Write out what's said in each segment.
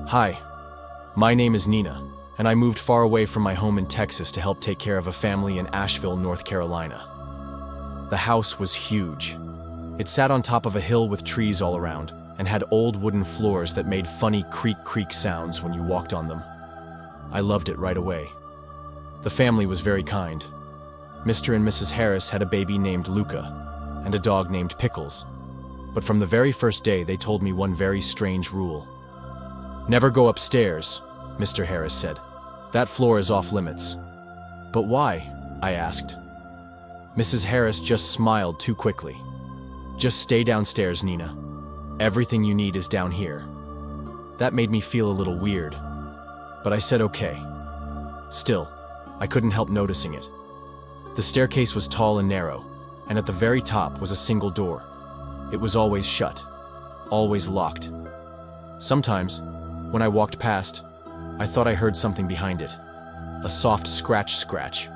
Hi, my name is Nina, and I moved far away from my home in Texas to help take care of a family in Asheville, North Carolina. The house was huge. It sat on top of a hill with trees all around, and had old wooden floors that made funny creak-creak sounds when you walked on them. I loved it right away. The family was very kind. Mr. and Mrs. Harris had a baby named Luca, and a dog named Pickles. But from the very first day, they told me one very strange rule. "Never go upstairs," Mr. Harris said. "That floor is off limits." "But why?" I asked. Mrs. Harris just smiled too quickly. "Just stay downstairs, Nina. Everything you need is down here." That made me feel a little weird, but I said okay. Still, I couldn't help noticing it. The staircase was tall and narrow, and at the very top was a single door. It was always shut, always locked. Sometimes, when I walked past, I thought I heard something behind it. A soft scratch,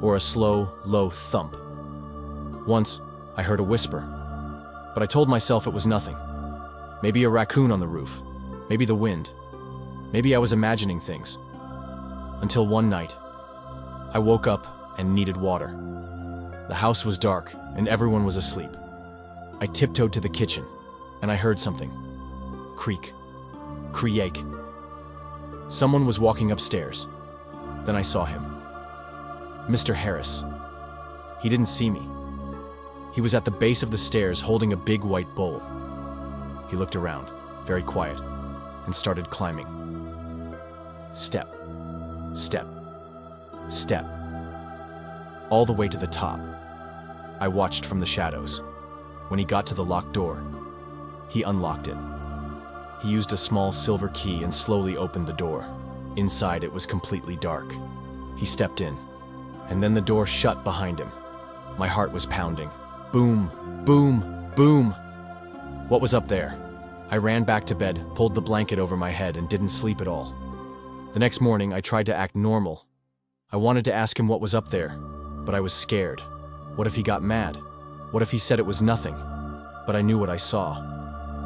or a slow, low thump. Once, I heard a whisper, but I told myself it was nothing. Maybe a raccoon on the roof, maybe the wind, maybe I was imagining things. Until one night, I woke up and needed water. The house was dark and everyone was asleep. I tiptoed to the kitchen and I heard something. Creak. Creak. Someone was walking upstairs. Then I saw him. Mr. Harris. He didn't see me. He was at the base of the stairs holding a big white bowl. He looked around, very quiet, and started climbing. Step, step, step. All the way to the top. I watched from the shadows. When he got to the locked door, he unlocked it. He used a small silver key and slowly opened the door. Inside it was completely dark. He stepped in, and then the door shut behind him. My heart was pounding. Boom, boom, boom. What was up there? I ran back to bed, pulled the blanket over my head, and didn't sleep at all. The next morning, I tried to act normal. I wanted to ask him what was up there, but I was scared. What if he got mad? What if he said it was nothing? But I knew what I saw.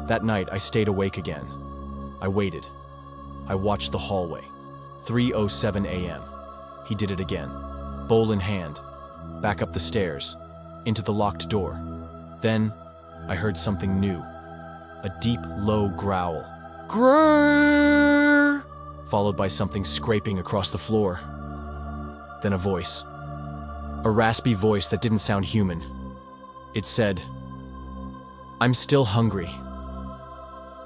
That night, I stayed awake again. I waited. I watched the hallway. 3:07 a.m. He did it again. Bowl in hand. Back up the stairs. Into the locked door. Then, I heard something new. A deep, low growl. Grrrr! Followed by something scraping across the floor. Then a voice. A raspy voice that didn't sound human. It said, "I'm still hungry."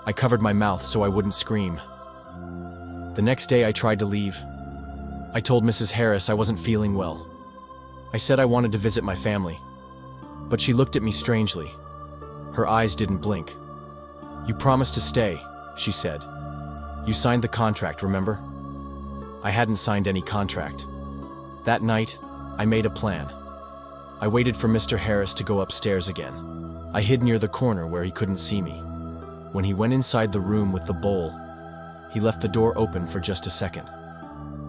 I covered my mouth so I wouldn't scream. The next day I tried to leave. I told Mrs. Harris I wasn't feeling well. I said I wanted to visit my family. But she looked at me strangely. Her eyes didn't blink. "You promised to stay," she said. "You signed the contract, remember?" I hadn't signed any contract. That night, I made a plan. I waited for Mr. Harris to go upstairs again. I hid near the corner where he couldn't see me. When he went inside the room with the bowl, he left the door open for just a second.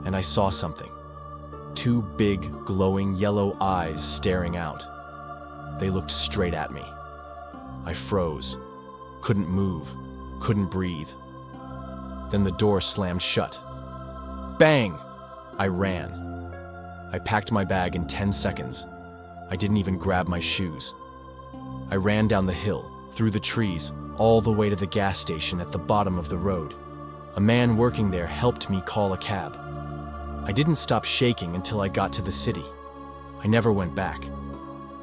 And I saw something. Two big, glowing yellow eyes staring out. They looked straight at me. I froze. Couldn't move. Couldn't breathe. Then the door slammed shut. Bang! I ran. I packed my bag in 10 seconds. I didn't even grab my shoes. I ran down the hill, through the trees, all the way to the gas station at the bottom of the road. A man working there helped me call a cab. I didn't stop shaking until I got to the city. I never went back.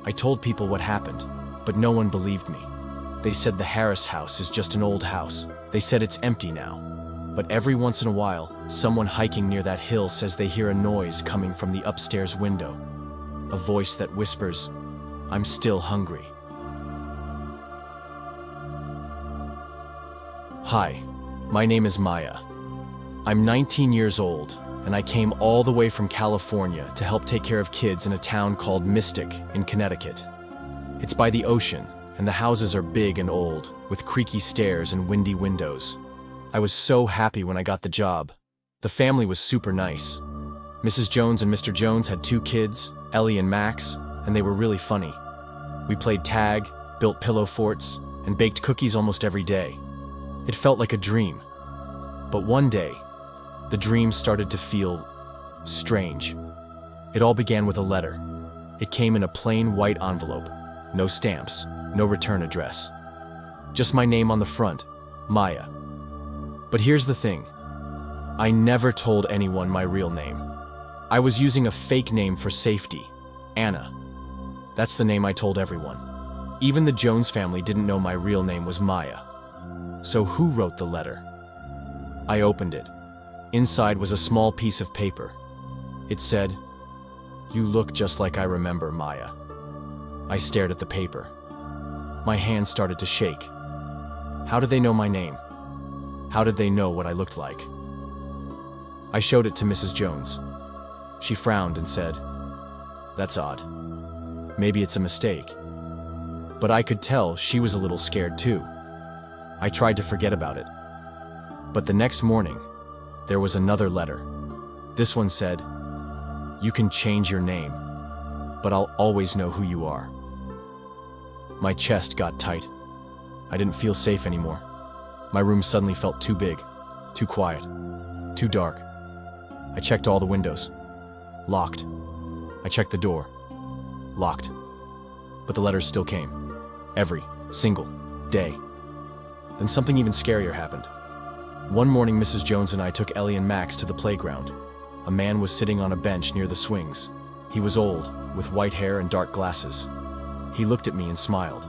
I told people what happened, but no one believed me. They said the Harris house is just an old house. They said it's empty now. But every once in a while, someone hiking near that hill says they hear a noise coming from the upstairs window. A voice that whispers, "I'm still hungry." Hi, my name is Maya. I'm 19 years old, and I came all the way from California to help take care of kids in a town called Mystic in Connecticut. It's by the ocean, and the houses are big and old, with creaky stairs and windy windows. I was so happy when I got the job. The family was super nice. Mrs. Jones and Mr. Jones had 2 kids, Ellie and Max, and they were really funny. We played tag, built pillow forts, and baked cookies almost every day. It felt like a dream. But one day, the dream started to feel strange. It all began with a letter. It came in a plain white envelope. No stamps, no return address. Just my name on the front, Maya. But here's the thing. I never told anyone my real name. I was using a fake name for safety, Anna. That's the name I told everyone. Even the Jones family didn't know my real name was Maya. So who wrote the letter? I opened it. Inside was a small piece of paper. It said, "You look just like I remember, Maya." I stared at the paper. My hands started to shake. How did they know my name? How did they know what I looked like? I showed it to Mrs. Jones. She frowned and said, "That's odd. Maybe it's a mistake." But I could tell she was a little scared too. I tried to forget about it. But the next morning, there was another letter. This one said, "You can change your name, but I'll always know who you are." My chest got tight. I didn't feel safe anymore. My room suddenly felt too big, too quiet, too dark. I checked all the windows. Locked. I checked the door. Locked. But the letters still came. Every single day. Then something even scarier happened. One morning, Mrs. Jones and I took Ellie and Max to the playground. A man was sitting on a bench near the swings. He was old, with white hair and dark glasses. He looked at me and smiled.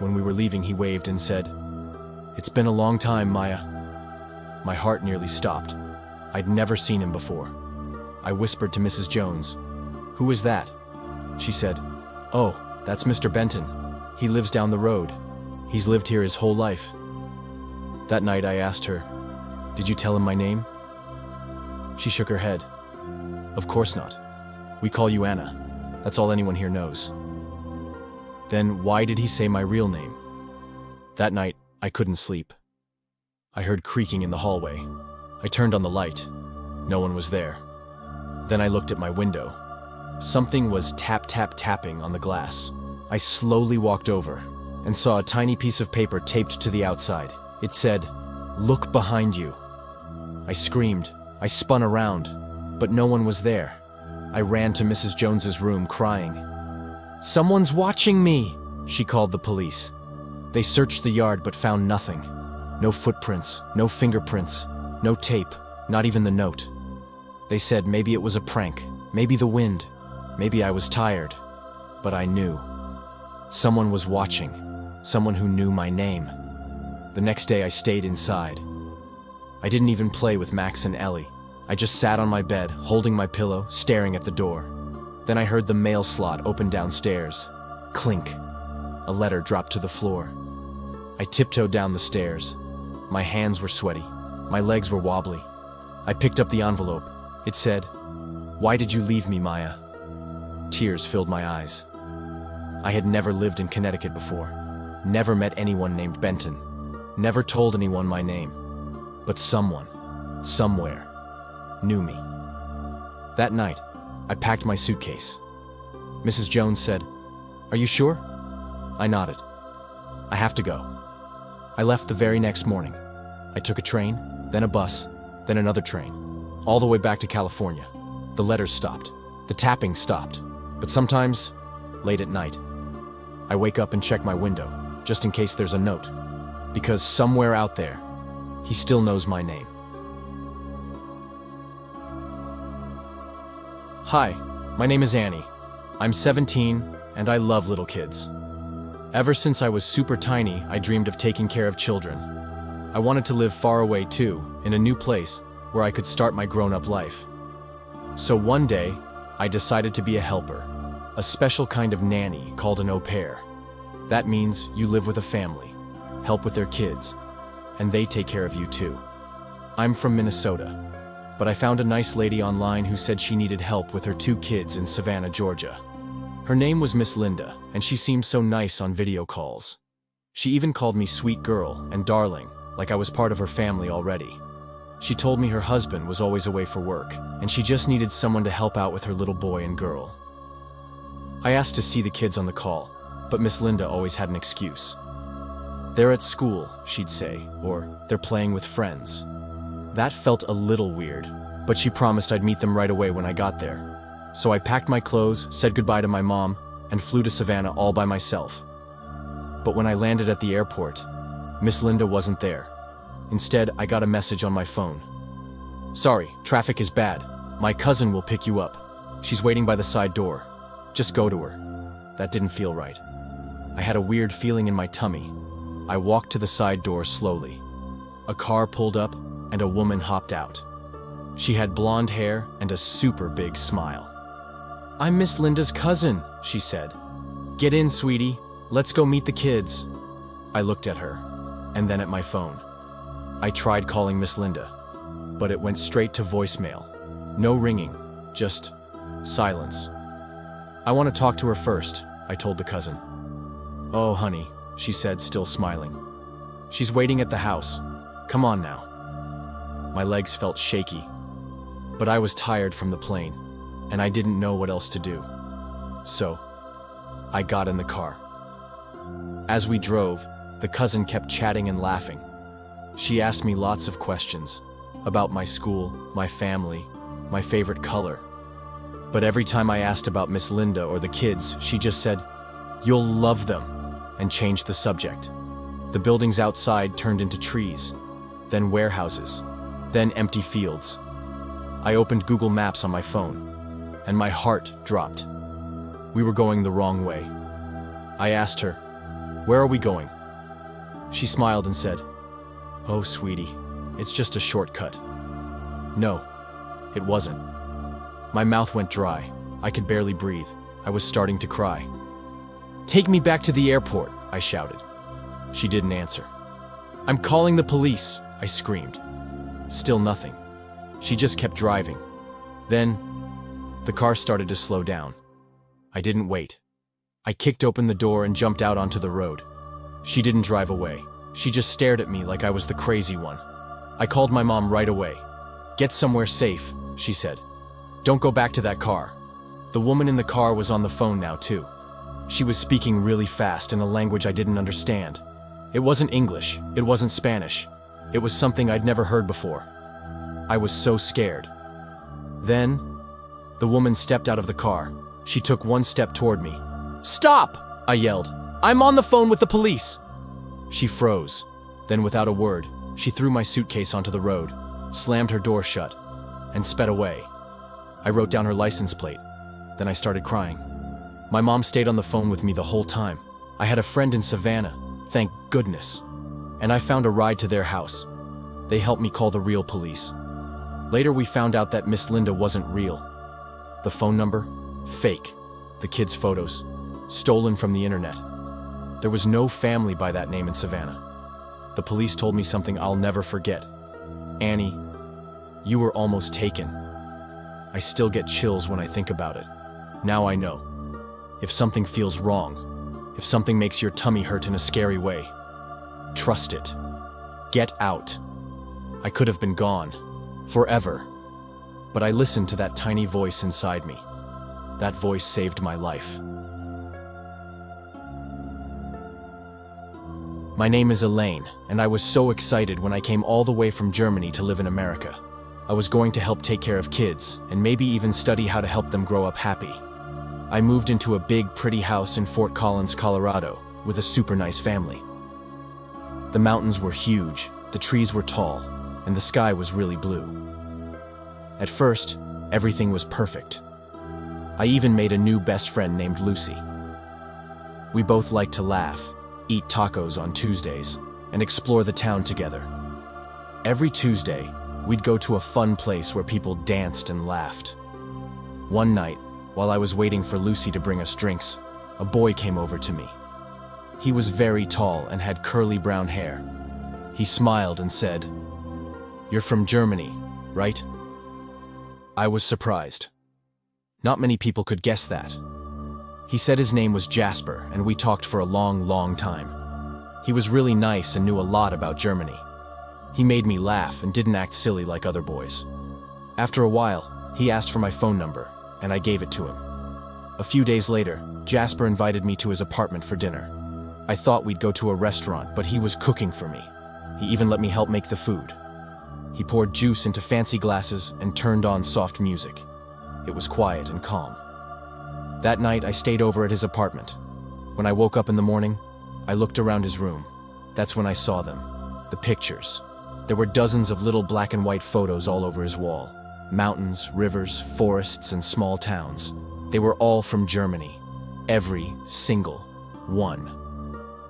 When we were leaving, he waved and said, "It's been a long time, Maya." My heart nearly stopped. I'd never seen him before. I whispered to Mrs. Jones, "Who is that?" She said, "Oh, that's Mr. Benton. He lives down the road. He's lived here his whole life." That night I asked her, "Did you tell him my name?" She shook her head. "Of course not. We call you Anna. That's all anyone here knows." Then why did he say my real name? That night, I couldn't sleep. I heard creaking in the hallway. I turned on the light. No one was there. Then I looked at my window. Something was tapping on the glass. I slowly walked over and saw a tiny piece of paper taped to the outside. It said, "Look behind you." I screamed. I spun around, but no one was there. I ran to Mrs. Jones's room crying. "Someone's watching me," she called the police. They searched the yard but found nothing. No footprints, no fingerprints, no tape, not even the note. They said maybe it was a prank, maybe the wind, maybe I was tired. But I knew. Someone was watching, someone who knew my name. The next day I stayed inside. I didn't even play with Max and Ellie. I just sat on my bed, holding my pillow, staring at the door. Then I heard the mail slot open downstairs. Clink. A letter dropped to the floor. I tiptoed down the stairs. My hands were sweaty. My legs were wobbly. I picked up the envelope. It said, "Why did you leave me, Maya?" Tears filled my eyes. I had never lived in Connecticut before. Never met anyone named Benton. Never told anyone my name. But someone, somewhere, knew me. That night, I packed my suitcase. Mrs. Jones said, "Are you sure?" I nodded. "I have to go." I left the very next morning. I took a train, then a bus, then another train, all the way back to California. The letters stopped. The tapping stopped. But sometimes, late at night, I wake up and check my window, just in case there's a note. Because somewhere out there, he still knows my name. Hi, my name is Annie. I'm 17, and I love little kids. Ever since I was super tiny, I dreamed of taking care of children. I wanted to live far away too, in a new place, where I could start my grown-up life. So one day, I decided to be a helper, a special kind of nanny called an au pair. That means you live with a family, help with their kids, and they take care of you too. I'm from Minnesota, but I found a nice lady online who said she needed help with her 2 kids in Savannah, Georgia. Her name was Miss Linda, and she seemed so nice on video calls. She even called me sweet girl and darling, like I was part of her family already. She told me her husband was always away for work, and she just needed someone to help out with her little boy and girl. I asked to see the kids on the call, but Miss Linda always had an excuse. "They're at school," she'd say, or "they're playing with friends." That felt a little weird, but she promised I'd meet them right away when I got there. So I packed my clothes, said goodbye to my mom, and flew to Savannah all by myself. But when I landed at the airport, Miss Linda wasn't there. Instead, I got a message on my phone. "Sorry, traffic is bad. My cousin will pick you up. She's waiting by the side door. Just go to her." That didn't feel right. I had a weird feeling in my tummy. I walked to the side door slowly. A car pulled up, and a woman hopped out. She had blonde hair and a super big smile. "I'm Miss Linda's cousin," she said. "Get in, sweetie. Let's go meet the kids." I looked at her, and then at my phone. I tried calling Miss Linda, but it went straight to voicemail. No ringing, just silence. "I want to talk to her first," I told the cousin. "Oh, honey," she said, still smiling. "She's waiting at the house. Come on now." My legs felt shaky, but I was tired from the plane, and I didn't know what else to do. So, I got in the car. As we drove, the cousin kept chatting and laughing. She asked me lots of questions about my school, my family, my favorite color. But every time I asked about Miss Linda or the kids, she just said, "You'll love them," and changed the subject. The buildings outside turned into trees, then warehouses, then empty fields. I opened Google Maps on my phone, and my heart dropped. We were going the wrong way. I asked her, "Where are we going?" She smiled and said, "Oh, sweetie, it's just a shortcut." No, it wasn't. My mouth went dry. I could barely breathe. I was starting to cry. "Take me back to the airport," I shouted. She didn't answer. "I'm calling the police," I screamed. Still nothing. She just kept driving. Then, the car started to slow down. I didn't wait. I kicked open the door and jumped out onto the road. She didn't drive away. She just stared at me like I was the crazy one. I called my mom right away. "Get somewhere safe," she said. "Don't go back to that car." The woman in the car was on the phone now, too. She was speaking really fast in a language I didn't understand. It wasn't English. It wasn't Spanish. It was something I'd never heard before. I was so scared. Then, the woman stepped out of the car. She took one step toward me. "Stop!" I yelled. "I'm on the phone with the police." She froze. Then, without a word, she threw my suitcase onto the road, slammed her door shut, and sped away. I wrote down her license plate. Then I started crying. My mom stayed on the phone with me the whole time. I had a friend in Savannah, thank goodness. And I found a ride to their house. They helped me call the real police. Later we found out that Miss Linda wasn't real. The phone number? Fake. The kids' photos? Stolen from the internet. There was no family by that name in Savannah. The police told me something I'll never forget. "Annie, you were almost taken." I still get chills when I think about it. Now I know. If something feels wrong, if something makes your tummy hurt in a scary way, trust it. Get out. I could have been gone. Forever. But I listened to that tiny voice inside me. That voice saved my life. My name is Elaine, and I was so excited when I came all the way from Germany to live in America. I was going to help take care of kids, and maybe even study how to help them grow up happy. I moved into a big, pretty house in Fort Collins, Colorado, with a super nice family. The mountains were huge, the trees were tall, and the sky was really blue. At first, everything was perfect. I even made a new best friend named Lucy. We both liked to laugh, eat tacos on Tuesdays, and explore the town together. Every Tuesday, we'd go to a fun place where people danced and laughed. One night, while I was waiting for Lucy to bring us drinks, a boy came over to me. He was very tall and had curly brown hair. He smiled and said, "You're from Germany, right?" I was surprised. Not many people could guess that. He said his name was Jasper, and we talked for a long, long time. He was really nice and knew a lot about Germany. He made me laugh and didn't act silly like other boys. After a while, he asked for my phone number, and I gave it to him. A few days later, Jasper invited me to his apartment for dinner. I thought we'd go to a restaurant, but he was cooking for me. He even let me help make the food. He poured juice into fancy glasses and turned on soft music. It was quiet and calm. That night, I stayed over at his apartment. When I woke up in the morning, I looked around his room. That's when I saw them. The pictures. There were dozens of little black and white photos all over his wall. Mountains, rivers, forests, and small towns. They were all from Germany. Every single one.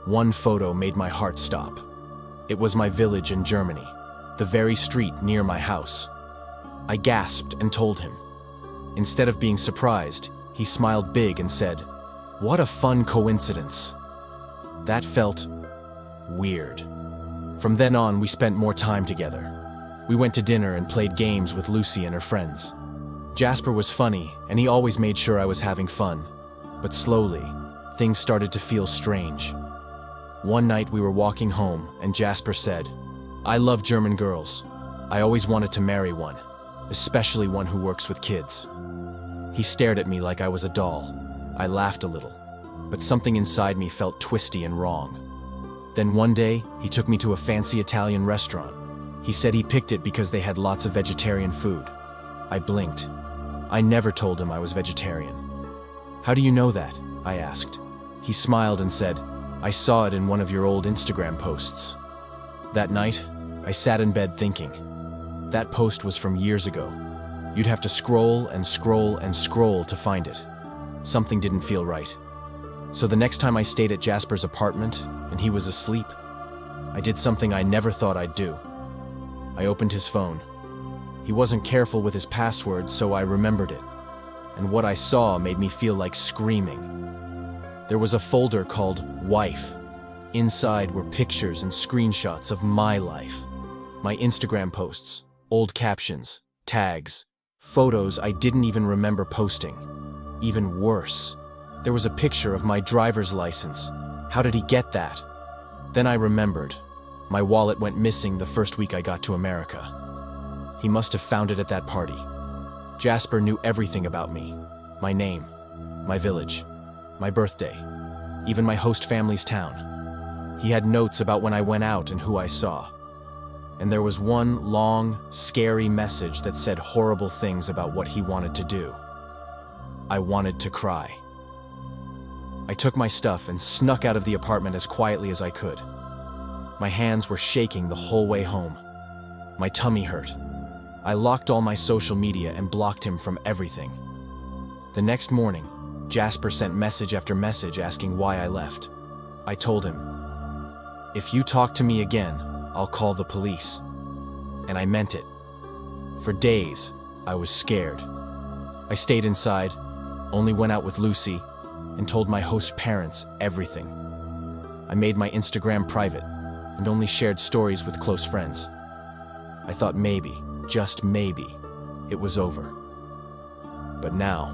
One photo made my heart stop. It was my village in Germany, the very street near my house. I gasped and told him. Instead of being surprised, he smiled big and said, "What a fun coincidence." That felt weird. From then on, we spent more time together. We went to dinner and played games with Lucy and her friends. Jasper was funny, and he always made sure I was having fun. But slowly, things started to feel strange. One night we were walking home, and Jasper said, "I love German girls. I always wanted to marry one, especially one who works with kids." He stared at me like I was a doll. I laughed a little, but something inside me felt twisty and wrong. Then one day, he took me to a fancy Italian restaurant. He said he picked it because they had lots of vegetarian food. I blinked. I never told him I was vegetarian. "How do you know that?" I asked. He smiled and said, "I saw it in one of your old Instagram posts." That night, I sat in bed thinking. That post was from years ago. You'd have to scroll and scroll and scroll to find it. Something didn't feel right. So the next time I stayed at Jasper's apartment and he was asleep, I did something I never thought I'd do. I opened his phone. He wasn't careful with his password, so I remembered it. And what I saw made me feel like screaming. There was a folder called Wife. Inside were pictures and screenshots of my life. My Instagram posts, old captions, tags, photos I didn't even remember posting. Even worse, there was a picture of my driver's license. How did he get that? Then I remembered. My wallet went missing the first week I got to America. He must have found it at that party. Jasper knew everything about me. My name, my village, my birthday, even my host family's town. He had notes about when I went out and who I saw. And there was one long, scary message that said horrible things about what he wanted to do. I wanted to cry. I took my stuff and snuck out of the apartment as quietly as I could. My hands were shaking the whole way home. My tummy hurt. I locked all my social media and blocked him from everything. The next morning, Jasper sent message after message asking why I left. I told him, "If you talk to me again, I'll call the police." And I meant it. For days, I was scared. I stayed inside, only went out with Lucy, and told my host parents everything. I made my Instagram private and only shared stories with close friends. I thought maybe, just maybe, it was over. But now,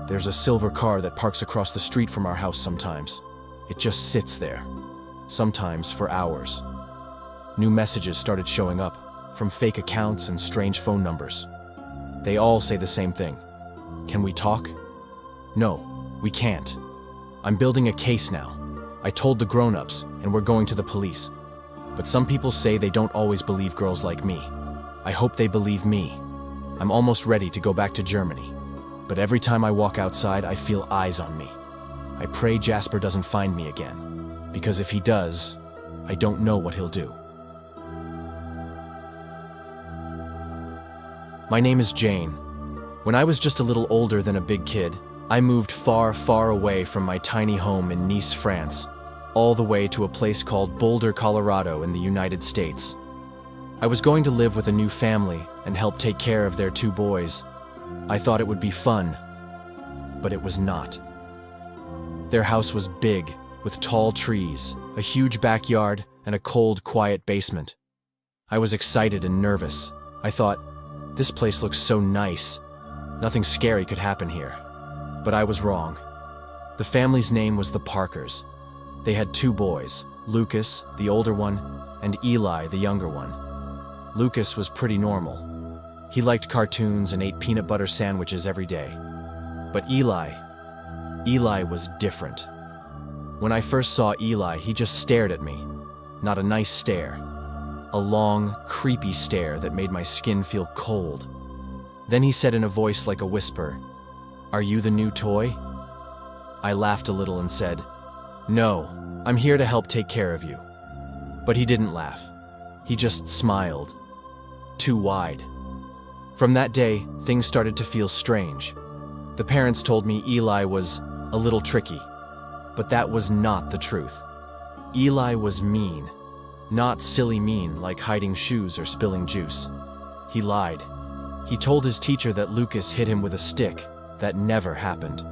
there's a silver car that parks across the street from our house sometimes. It just sits there, sometimes for hours. New messages started showing up, from fake accounts and strange phone numbers. They all say the same thing. "Can we talk?" "No, we can't. I'm building a case now. I told the grown-ups, and we're going to the police. But some people say they don't always believe girls like me. I hope they believe me. I'm almost ready to go back to Germany. But every time I walk outside, I feel eyes on me. I pray Jasper doesn't find me again, because if he does, I don't know what he'll do." My name is Jane. When I was just a little older than a big kid, I moved far, far away from my tiny home in Nice, France, all the way to a place called Boulder, Colorado in the United States. I was going to live with a new family and help take care of their 2 boys. I thought it would be fun, but it was not. Their house was big, with tall trees, a huge backyard, and a cold, quiet basement. I was excited and nervous. I thought, this place looks so nice. Nothing scary could happen here. But I was wrong. The family's name was the Parkers. They had 2 boys, Lucas, the older one, and Eli, the younger one. Lucas was pretty normal. He liked cartoons and ate peanut butter sandwiches every day. But Eli was different. When I first saw Eli, he just stared at me. Not a nice stare. a long, creepy stare that made my skin feel cold. Then he said in a voice like a whisper, "Are you the new toy?" I laughed a little and said, "No, I'm here to help take care of you." But he didn't laugh. He just smiled. Too wide. From that day, things started to feel strange. The parents told me Eli was a little tricky, but that was not the truth. Eli was mean. Not silly mean like hiding shoes or spilling juice. He lied. He told his teacher that Lucas hit him with a stick. That never happened.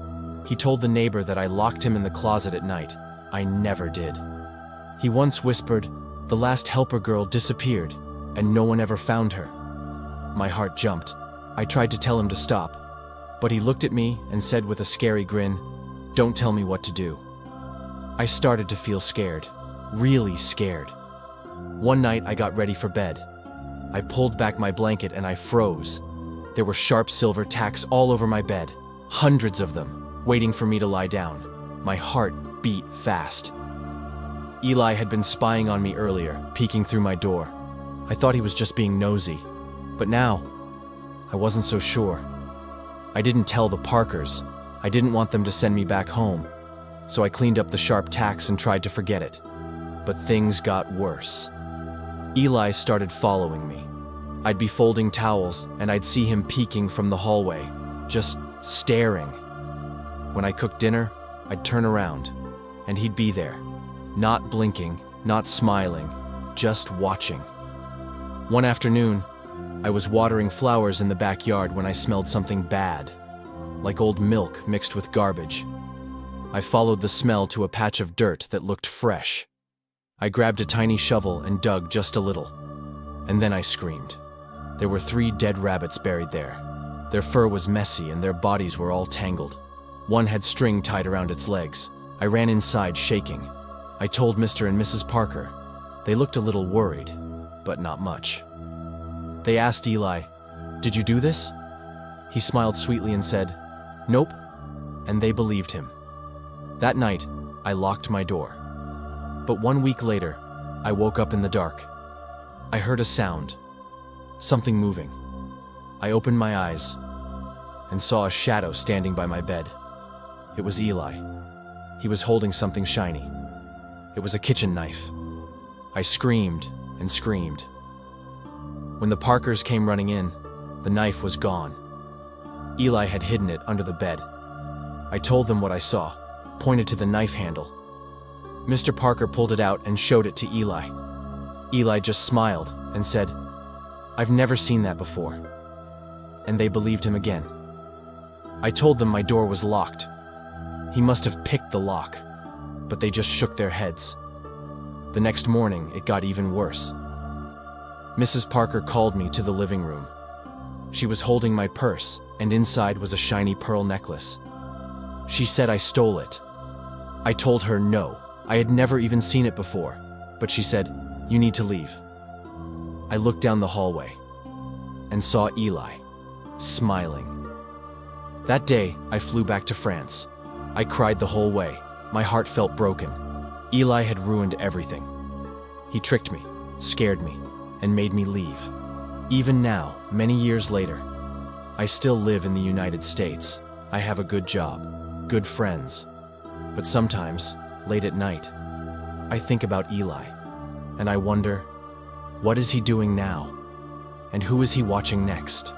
He told the neighbor that I locked him in the closet at night. I never did. He once whispered, "The last helper girl disappeared, and no one ever found her." My heart jumped. I tried to tell him to stop, but he looked at me and said with a scary grin, "Don't tell me what to do." I started to feel scared. Really scared. One night I got ready for bed. I pulled back my blanket and I froze. There were sharp silver tacks all over my bed, hundreds of them, waiting for me to lie down. My heart beat fast. Eli had been spying on me earlier, peeking through my door. I thought he was just being nosy, but now I wasn't so sure. I didn't tell the Parkers. I didn't want them to send me back home, so I cleaned up the sharp tacks and tried to forget it. But things got worse. Eli started following me. I'd be folding towels, and I'd see him peeking from the hallway, just staring. When I cooked dinner, I'd turn around, and he'd be there, not blinking, not smiling, just watching. One afternoon, I was watering flowers in the backyard when I smelled something bad, like old milk mixed with garbage. I followed the smell to a patch of dirt that looked fresh. I grabbed a tiny shovel and dug just a little, and then I screamed. There were 3 dead rabbits buried there. Their fur was messy and their bodies were all tangled. One had string tied around its legs. I ran inside shaking. I told Mr. and Mrs. Parker. They looked a little worried, but not much. They asked Eli, "Did you do this?" He smiled sweetly and said, "Nope," and they believed him. That night, I locked my door. But 1 week later, I woke up in the dark. I heard a sound, something moving. I opened my eyes and saw a shadow standing by my bed. It was Eli. He was holding something shiny. It was a kitchen knife. I screamed and screamed. When the Parkers came running in, the knife was gone. Eli had hidden it under the bed. I told them what I saw, pointed to the knife handle. Mr. Parker pulled it out and showed it to Eli. Eli just smiled and said, "I've never seen that before." And they believed him again. I told them my door was locked. He must have picked the lock, but they just shook their heads. The next morning, it got even worse. Mrs. Parker called me to the living room. She was holding my purse, and inside was a shiny pearl necklace. She said I stole it. I told her no, I had never even seen it before, but she said, "You need to leave." I looked down the hallway and saw Eli, smiling. That day, I flew back to France. I cried the whole way. My heart felt broken. Eli had ruined everything. He tricked me, scared me, and made me leave. Even now, many years later, I still live in the United States. I have a good job, good friends. But sometimes, late at night, I think about Eli, and I wonder, what is he doing now? And who is he watching next?